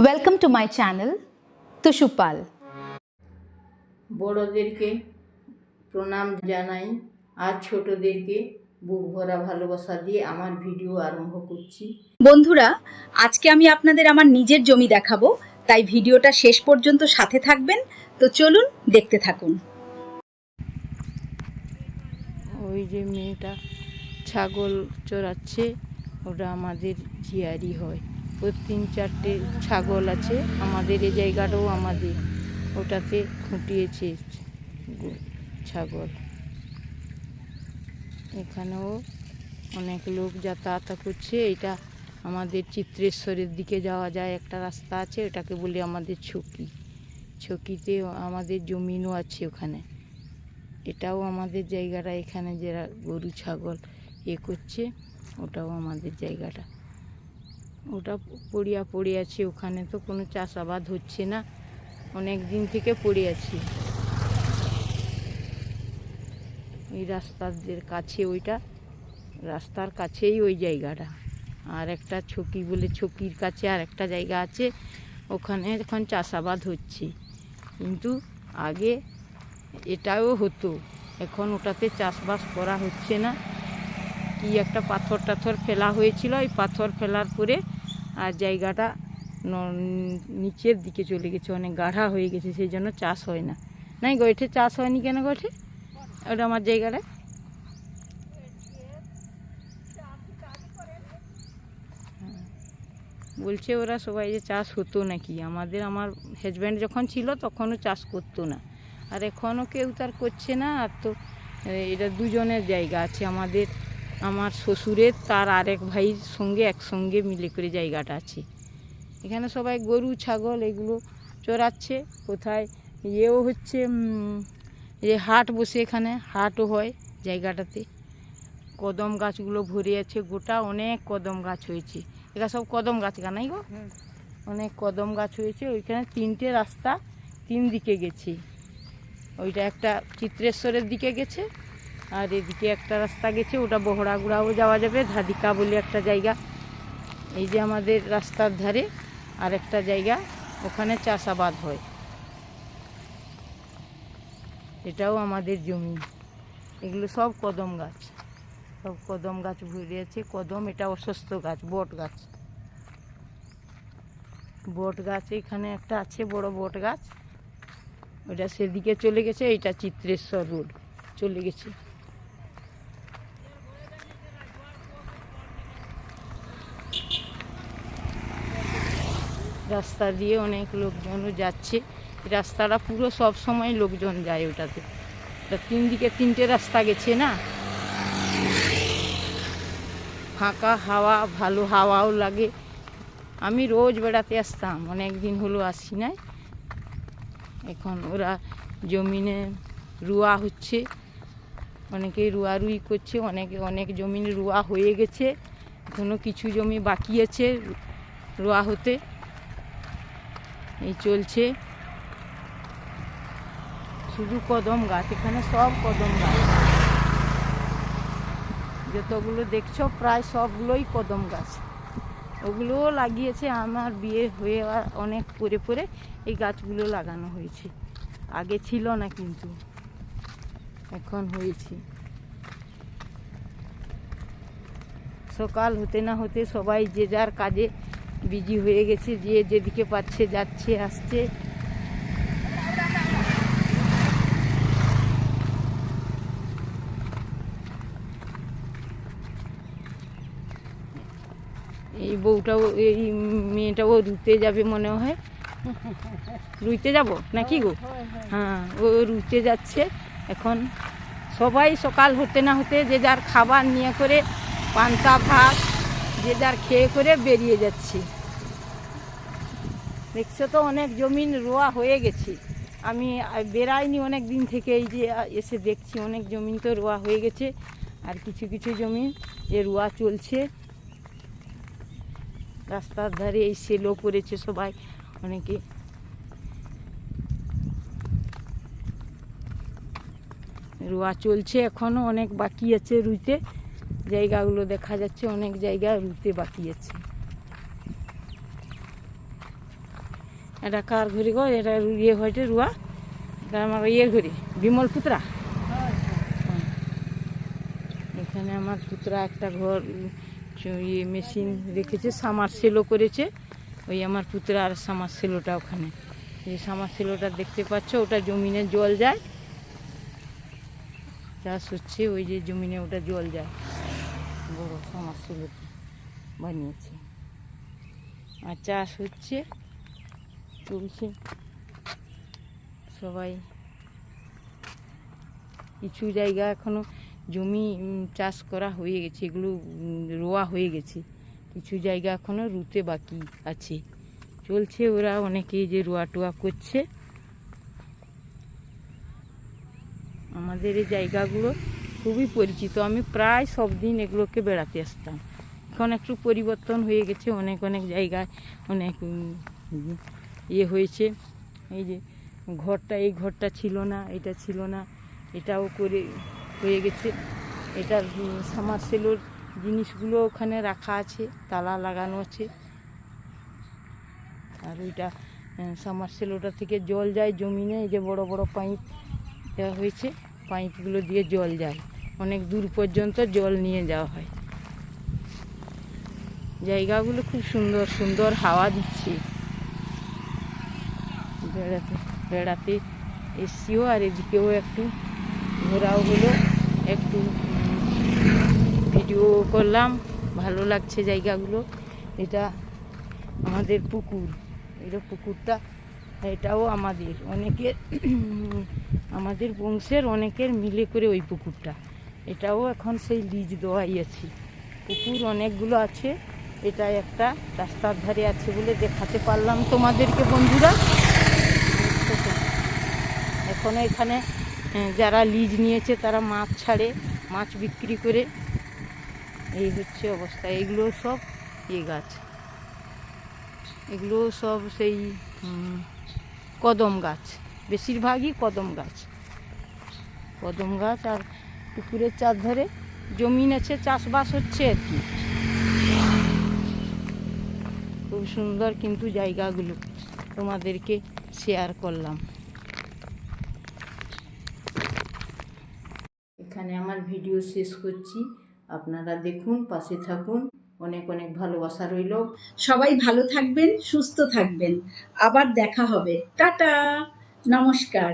Welcome to my channel, Tushupal. বড়দেরকে প্রণাম জানাই আর ছোটদেরকে বুক ভরা ভালোবাসা দিয়ে আমার ভিডিও আরম্ভ করছি। বন্ধুরা, আজকে আমি আপনাদের আমার নিজের জমি দেখাবো, তাই ভিডিওটা শেষ পর্যন্ত সাথে থাকবেন। তো চলুন দেখতে থাকুন। ওই যে মেয়েটা ছাগল চড়াচ্ছে, ওটা আমাদের জিয়ারি হয়। ওই 3-4টে ছাগল আছে, আমাদের এই জায়গাটাও আমাদের, ওটাতে খুঁটিয়েছে ছাগল। এখানেও অনেক লোক যাতায়াত করছে। এটা আমাদের চিত্রেশ্বরের দিকে যাওয়া যায় একটা রাস্তা আছে, ওটাকে বলি আমাদের ছকিতে আমাদের জমিনও আছে ওখানে। এটাও আমাদের জায়গাটা, এখানে যারা গরু ছাগল করছে ওটাও আমাদের জায়গাটা। ওটা পড়ে আছে, ওখানে তো কোনো চাষাবাদ হচ্ছে না, অনেক দিন থেকে পড়ে আছে। এই রাস্তার কাছে, ওইটা রাস্তার কাছেই ওই জায়গাটা। আর একটা ছকি বলে, ছকির কাছে আর একটা জায়গা আছে, ওখানে এখন চাষাবাদ হচ্ছে। কিন্তু আগে এটাও হতো, এখন ওটাতে চাষবাস করা হচ্ছে না। কি একটা পাথর টাথর ফেলা হয়েছিল, এই পাথর ফেলার পরে আর জায়গাটা নিচের দিকে চলে গেছে, অনেক গাঢ়া হয়ে গেছে, সেই জন্য চাষ হয় না। নাই গইঠে চাষ হয়নি কেন গইঠে? ওটা আমার জায়গাটা বলছে ওরা সবাই যে চাষ হতো নাকি। আমার হাজব্যান্ড যখন ছিল তখনও চাষ করতো না, আর এখনও কেউ তার করছে না। আর তো এটা দুজনের জায়গা আছে, আমার শ্বশুরের, তার আরেক ভাইয়ের সঙ্গে একসঙ্গে মিলে করে জায়গাটা আছে। এখানে সবাই গরু ছাগল এগুলো চড়াচ্ছে। কোথায় ইয়েও হচ্ছে, যে হাট বসে, এখানে হাটও হয় জায়গাটাতে। কদম গাছগুলো ভরে আছে গোটা, অনেক কদম গাছ হয়েছে। এটা সব কদম গাছ কানাই গো, অনেক কদম গাছ হয়েছে। ওইখানে 3টে রাস্তা 3 দিকে গেছে। ওইটা একটা চিত্রেশ্বরের দিকে গেছে, আর এদিকে একটা রাস্তা গেছে, ওটা বহড়াগুড়াও যাওয়া যাবে। ধাদিকা বলে একটা জায়গা, এই যে আমাদের রাস্তার ধারে আর একটা জায়গা, ওখানে চাষাবাদ হয়। এটাও আমাদের জমি। এগুলো সব কদম গাছ, সব কদম গাছ ভরে আছে। কদম, এটা অশ্বত্থ গাছ, বট গাছ এখানে একটা আছে, বড় বট গাছ। ওটা সেদিকে চলে গেছে, এটা চিত্রেশ্বর রোড চলে গেছে। রাস্তা দিয়ে অনেক লোকজনও যাচ্ছে। রাস্তাটা পুরো সব সময় লোকজন যায় ওটাতে। 3 দিকে 3টে রাস্তা গেছে না, ফাঁকা হাওয়া, ভালো হাওয়াও লাগে। আমি রোজ বেড়াতে আসতাম, অনেক দিন হলো আসি নাই। এখন ওরা জমিনে রুয়া হচ্ছে, অনেকে রুয়ারুই করছে, অনেক জমিন রুয়া হয়ে গেছে, এখনও কিছু জমি বাকি আছে রুয়া হতে। এই চলছে, শুধু কদম গাছ, এখানে সব কদম গাছ। যতগুলো দেখছো প্রায় সবগুলোই কদম গাছ। ওগুলোও লাগিয়েছে আমার বিয়ে হয়ে অনেক পরে এই গাছগুলো লাগানো হয়েছে। আগে ছিল না, কিন্তু এখন হয়েছে। সকাল হতে না হতে সবাই যে যার কাজে বিজি হয়ে গেছে, যে যেদিকে পাচ্ছে যাচ্ছে আসছে। এই বউটাও, এই মেয়েটাও রুতে যাবে মনে হয়, রুইতে যাব নাকি গো? হ্যাঁ, ও রুইতে যাচ্ছে এখন। সবাই সকাল হতে না হতে যে যার খাবার নিয়ে করে, পান্তা ভাত যে যার খেয়ে করে বেরিয়ে যাচ্ছে। দেখছো তো অনেক জমিন রোয়া হয়ে গেছে। আমি বেরাইনি অনেক দিন থেকে, এই যে এসে দেখছি অনেক জমিন তো রোয়া হয়ে গেছে, আর কিছু কিছু জমিন যে রোয়া চলছে। রাস্তার ধারে এই সেলো করেছে সবাই, অনেকে রোয়া চলছে, এখনও অনেক বাকি আছে রুইতে। জায়গাগুলো দেখা যাচ্ছে, অনেক জায়গা রুইতে বাকি আছে। এটা কার ঘড়ি গো? এটা ইয়ে হয়েছে রুয়া, এটা আমার ইয়ের ঘড়ি, বিমল পুত্রা। এখানে আমার পুত্রা একটা ঘর ইয়ে মেশিন রেখেছে, সামারসেলও করেছে। ওই আমার পুত্রা আর সামারসেলোটা ওখানে, এই সামারসেলোটা দেখতে পাচ্ছ, ওটা জমিনে জল যায়, চাষ হচ্ছে, ওই যে জমিনে ওটা জল যায়, বড় সামারসেলোটা বানিয়েছে, আর চাষ হচ্ছে, চলছে। সবাই কিছু জায়গা এখনো জমি চাষ করা হয়ে গেছে, এগুলো রোয়া হয়ে গেছে, কিছু জায়গা এখনো রুতে বাকি আছে, চলছে। ওরা অনেকেই যে রোয়া টোয়া করছে। আমাদের এই জায়গাগুলো খুবই পরিচিত, আমি প্রায় সব দিন এগুলোকে বেড়াতে আসতাম। এখন একটু পরিবর্তন হয়ে গেছে, অনেক অনেক জায়গায় অনেক ইয়ে হয়েছে। এই যে ঘরটা, এই ঘরটা ছিল না, এটা ছিল না, এটাও করে হয়ে গেছে। এটার সামারসেলোর জিনিসগুলো ওখানে রাখা আছে, তালা লাগানো আছে। আর ওইটা সামারসেলোটা থেকে জল যায় জমিনে, এই যে বড় বড় পাইপ দেওয়া হয়েছে, পাইপগুলো দিয়ে জল যায়, অনেক দূর পর্যন্ত জল নিয়ে যাওয়া হয়। জায়গাগুলো খুব সুন্দর সুন্দর, হাওয়া দিচ্ছে, বেড়াতে বেড়াতে এসছিও, আর এদিকেও একটু ঘোরাও হলো, একটু ভিডিও করলাম, ভালো লাগছে জায়গাগুলো। এটা আমাদের পুকুর, এটা পুকুরটা, এটাও আমাদের অনেকের, আমাদের বংশের অনেকের মিলে করে ওই পুকুরটা, এটাও এখন সেই লিজ দেওয়াই আছে। পুকুর অনেকগুলো আছে, এটা একটা রাস্তার ধারে আছে বলে দেখাতে পারলাম তোমাদেরকে বন্ধুরা। এখন এখানে যারা লিজ নিয়েছে তারা মাছ ছাড়ে, মাছ বিক্রি করে, এই হচ্ছে অবস্থা। এগুলো সব গাছ, এগুলো সব সেই কদম গাছ, বেশিরভাগই কদম গাছ, কদম গাছ। আর পুকুরের চারধারে জমিন আছে, চাষবাস হচ্ছে আর কি। খুব সুন্দর কিন্তু জায়গাগুলো তোমাদেরকে শেয়ার করলাম। এখানে আমার ভিডিও শেষ করছি, আপনারা দেখুন, পাশে থাকুন, অনেক অনেক ভালোবাসা রইল। সবাই ভালো থাকবেন, সুস্থ থাকবেন, আবার দেখা হবে, টাটা, নমস্কার।